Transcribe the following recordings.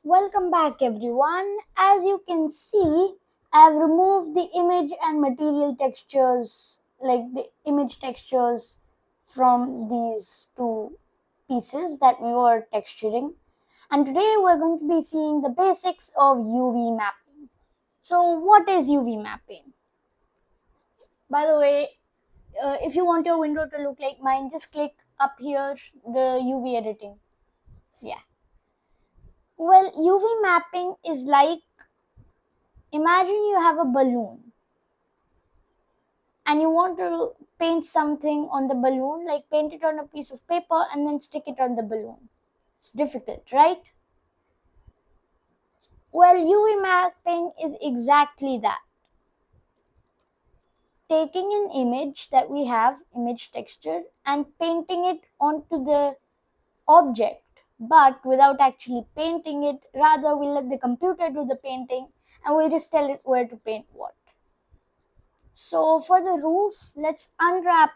Welcome back everyone. As you can see, I have removed the image and material textures, like the image textures from these two pieces that we were texturing. And today we're going to be seeing the basics of UV mapping. So what is UV mapping? By the way, if you want your window to look like mine, just click up here the UV editing. Yeah. Well, UV mapping is like, imagine you have a balloon and you want to paint something on the balloon, like paint it on a piece of paper and then stick it on the balloon. It's difficult, right? Well, UV mapping is exactly that. Taking an image that we have, image texture, and painting it onto the object, but without actually painting it. Rather, we'll let the computer do the painting and we'll just tell it where to paint what. So for the roof, let's unwrap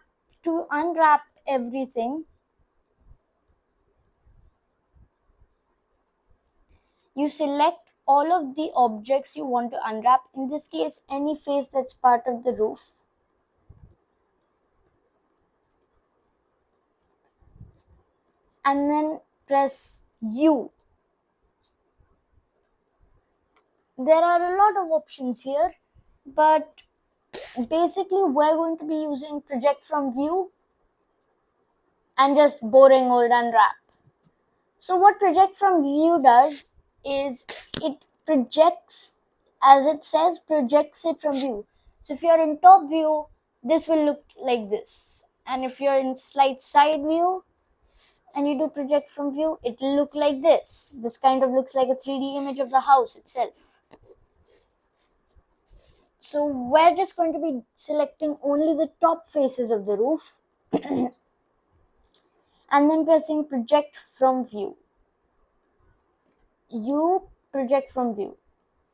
everything. You select all of the objects you want to unwrap, in this case any face that's part of the roof. And then press U. There are a lot of options here, but basically we're going to be using project from view and just boring old unwrap. So what project from view does is it projects, as it says, projects it from view. So if you're in top view, this will look like this. And if you're in slight side view and you do project from view, it will look like this. This kind of looks like a 3D image of the house itself. So we're just going to be selecting only the top faces of the roof and then pressing project from view. You project from view.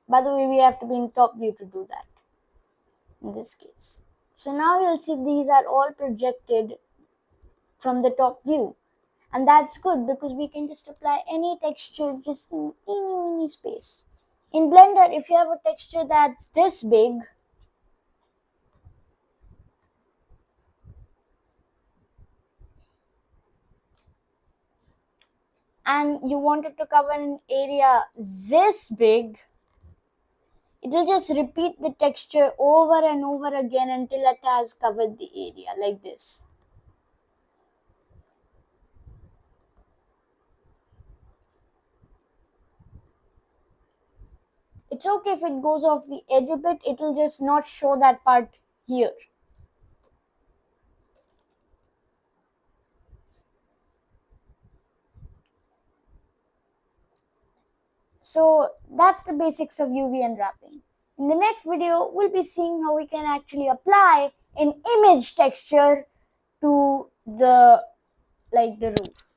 By the way, we have to be in top view to do that in this case. So now you'll see these are all projected from the top view. And that's good because we can just apply any texture just in teeny space. In Blender, if you have a texture that's this big, and you want it to cover an area this big, it will just repeat the texture over and over again until it has covered the area like this. It's okay if it goes off the edge a bit, it will just not show that part here. So that's the basics of UV unwrapping. In the next video, we'll be seeing how we can actually apply an image texture to the roof.